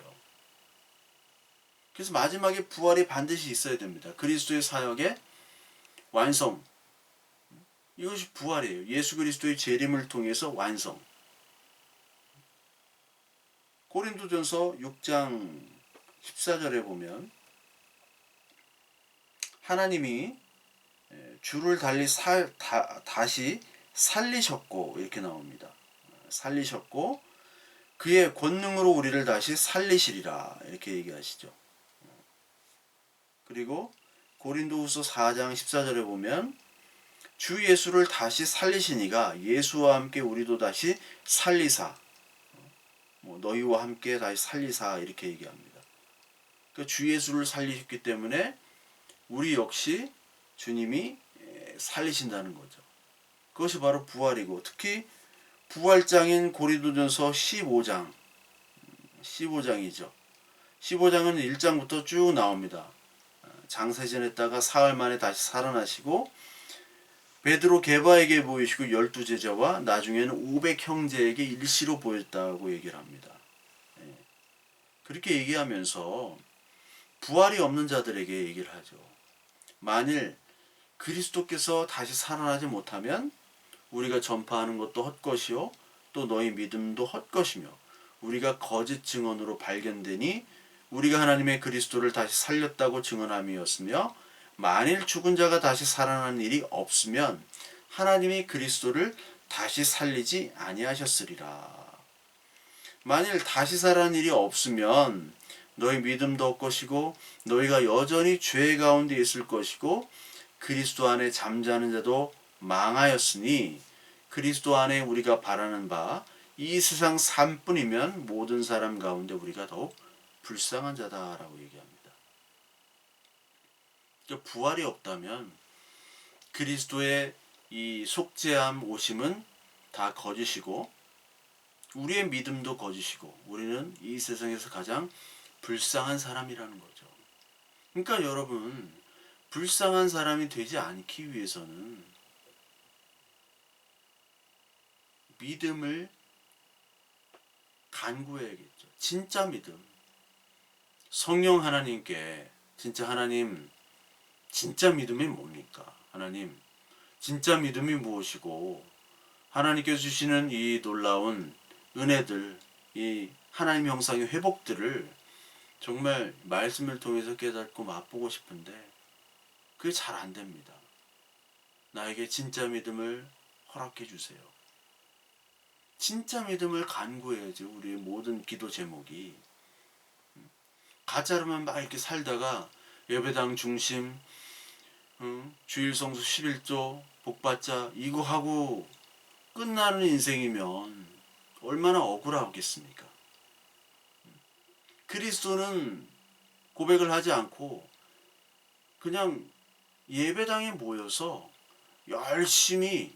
그래서 마지막에 부활이 반드시 있어야 됩니다. 그리스도의 사역의 완성. 이것이 부활이에요. 예수 그리스도의 재림을 통해서 완성. 고린도전서 6장 14절에 보면 하나님이 주를 다시 살리셨고 이렇게 나옵니다. 살리셨고 그의 권능으로 우리를 다시 살리시리라 이렇게 얘기하시죠. 그리고 고린도후서 4장 14절에 보면 주 예수를 다시 살리시니가 예수와 함께 우리도 다시 살리사 너희와 함께 다시 살리사 이렇게 얘기합니다. 그러니까 주 예수를 살리셨기 때문에 우리 역시 주님이 살리신다는 거죠. 그것이 바로 부활이고 특히 부활장인 고린도전서 15장이죠. 15장은 1장부터 쭉 나옵니다. 장사 지냈다가 사흘 만에 다시 살아나시고 베드로 게바에게 보이시고 12제자와 나중에는 500형제에게 일시로 보였다고 얘기를 합니다. 그렇게 얘기하면서 부활이 없는 자들에게 얘기를 하죠. 만일 그리스도께서 다시 살아나지 못하면 우리가 전파하는 것도 헛것이요 또 너희 믿음도 헛것이며 우리가 거짓 증언으로 발견되니 우리가 하나님의 그리스도를 다시 살렸다고 증언함이었으며 만일 죽은 자가 다시 살아나는 일이 없으면 하나님이 그리스도를 다시 살리지 아니하셨으리라. 만일 다시 살아나는 일이 없으면 너희 믿음도 헛것이고 너희가 여전히 죄 가운데 있을 것이고 그리스도 안에 잠자는 자도 망하였으니 그리스도 안에 우리가 바라는 바 이 세상 삶뿐이면 모든 사람 가운데 우리가 더욱 불쌍한 자다라고 얘기합니다. 그러니까 부활이 없다면 그리스도의 이 속죄함 오심은 다 거짓이고 우리의 믿음도 거짓이고 우리는 이 세상에서 가장 불쌍한 사람이라는 거죠. 그러니까 여러분 불쌍한 사람이 되지 않기 위해서는 믿음을 간구해야겠죠. 진짜 믿음. 성령 하나님께 진짜 하나님 진짜 믿음이 뭡니까? 하나님 진짜 믿음이 무엇이고 하나님께서 주시는 이 놀라운 은혜들 이 하나님 형상의 회복들을 정말 말씀을 통해서 깨닫고 맛보고 싶은데 그게 잘 안 됩니다. 나에게 진짜 믿음을 허락해 주세요. 진짜 믿음을 간구해야지. 우리의 모든 기도 제목이 가짜로만 막 이렇게 살다가 예배당 중심 주일 성수 11조 복받자 이거 하고 끝나는 인생이면 얼마나 억울하겠습니까? 그리스도는 고백을 하지 않고 그냥 예배당에 모여서 열심히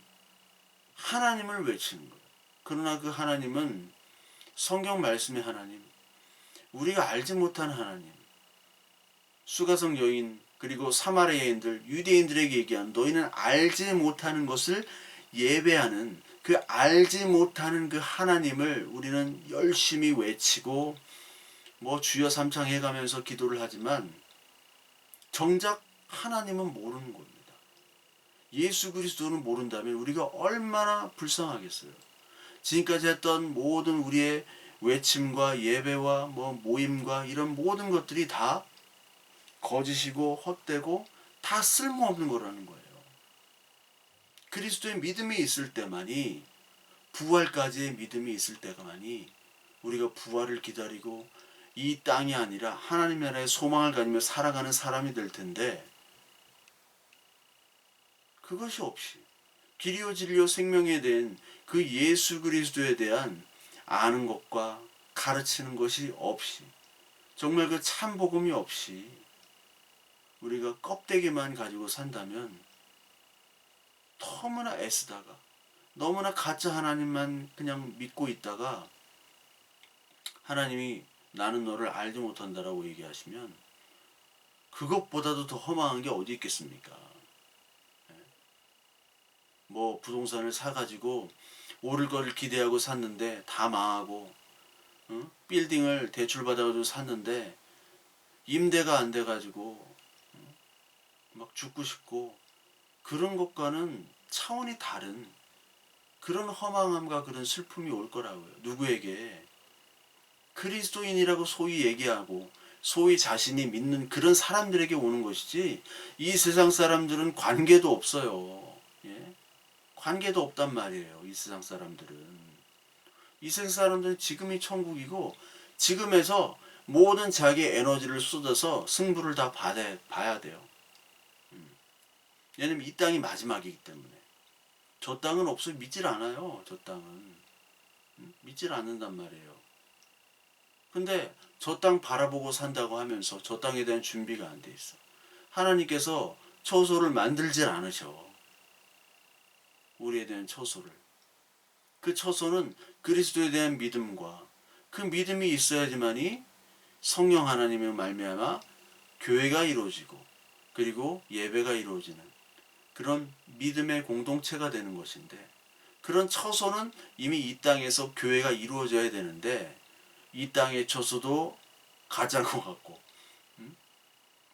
하나님을 외치는 거예요. 그러나 그 하나님은 성경 말씀의 하나님, 우리가 알지 못하는 하나님, 수가성 여인 그리고 사마리아 여인들, 유대인들에게 얘기한 너희는 알지 못하는 것을 예배하는 그 알지 못하는 그 하나님을 우리는 열심히 외치고 주여 삼창 해가면서 기도를 하지만 정작 하나님은 모르는 겁니다. 예수 그리스도는 모른다면 우리가 얼마나 불쌍하겠어요. 지금까지 했던 모든 우리의 외침과 예배와 모임과 이런 모든 것들이 다 거짓이고 헛되고 다 쓸모없는 거라는 거예요. 그리스도의 믿음이 있을 때만이 부활까지의 믿음이 있을 때만이 우리가 부활을 기다리고 이 땅이 아니라 하나님 나라의 소망을 가지며 살아가는 사람이 될 텐데, 그것이 없이 길이요 진리요 생명에 대한 그 예수 그리스도에 대한 아는 것과 가르치는 것이 없이, 정말 그 참 복음이 없이 우리가 껍데기만 가지고 산다면 너무나 애쓰다가, 너무나 가짜 하나님만 그냥 믿고 있다가 하나님이 나는 너를 알지 못한다라고 얘기하시면 그것보다도 더 허망한 게 어디 있겠습니까? 뭐 부동산을 사가지고 오를 거를 기대하고 샀는데 다 망하고, 응? 빌딩을 대출받아가지고 샀는데 임대가 안 돼가지고 막 죽고 싶고, 그런 것과는 차원이 다른 그런 허망함과 그런 슬픔이 올 거라고요. 누구에게? 그리스도인이라고 소위 얘기하고 소위 자신이 믿는 그런 사람들에게 오는 것이지, 이 세상 사람들은 관계도 없어요. 예? 관계도 없단 말이에요. 이 세상 사람들은. 이 세상 사람들은 지금이 천국이고 지금에서 모든 자기 에너지를 쏟아서 승부를 다 봐야 돼요. 왜냐면 이 땅이 마지막이기 때문에. 저 땅은 없어 믿질 않아요. 저 땅은. 믿질 않는단 말이에요. 근데 저 땅 바라보고 산다고 하면서 저 땅에 대한 준비가 안 돼 있어. 하나님께서 처소를 만들질 않으셔. 우리에 대한 처소를. 그 처소는 그리스도에 대한 믿음과 그 믿음이 있어야지만이 성령 하나님의 말미암아 교회가 이루어지고 그리고 예배가 이루어지는 그런 믿음의 공동체가 되는 것인데, 그런 처소는 이미 이 땅에서 교회가 이루어져야 되는데 이 땅의 처소도 가짜인 것 같고,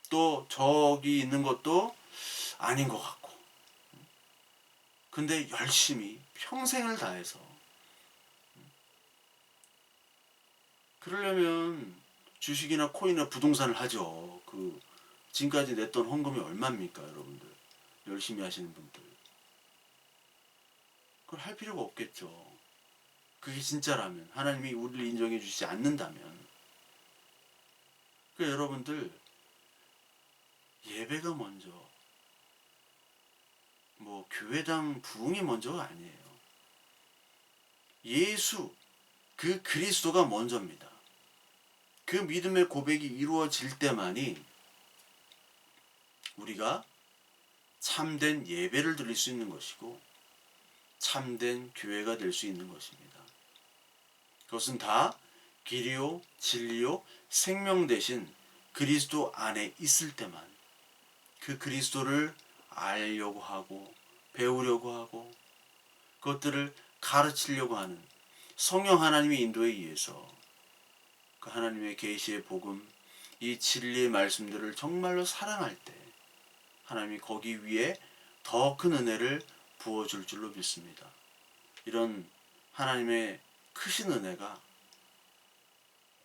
또 저기 있는 것도 아닌 것 같고, 근데 열심히 평생을 다해서 그러려면 주식이나 코인이나 부동산을 하죠. 그 지금까지 냈던 헌금이 얼마입니까, 여러분들? 열심히 하시는 분들. 그걸 할 필요가 없겠죠. 그게 진짜라면, 하나님이 우리를 인정해 주시지 않는다면. 그러니까 여러분들, 예배가 먼저, 뭐 교회당 부흥이 먼저가 아니에요. 예수, 그 그리스도가 먼저입니다. 그 믿음의 고백이 이루어질 때만이 우리가 참된 예배를 드릴 수 있는 것이고 참된 교회가 될 수 있는 것입니다. 그것은 다 길이요 진리요 생명 되신 그리스도 안에 있을 때만, 그 그리스도를 알려고 하고 배우려고 하고 그것들을 가르치려고 하는 성령 하나님의 인도에 의해서 그 하나님의 계시의 복음, 이 진리의 말씀들을 정말로 사랑할 때 하나님이 거기 위에 더 큰 은혜를 부어줄 줄로 믿습니다. 이런 하나님의 크신 은혜가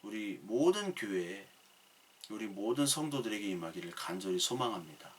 우리 모든 교회에, 우리 모든 성도들에게 임하기를 간절히 소망합니다.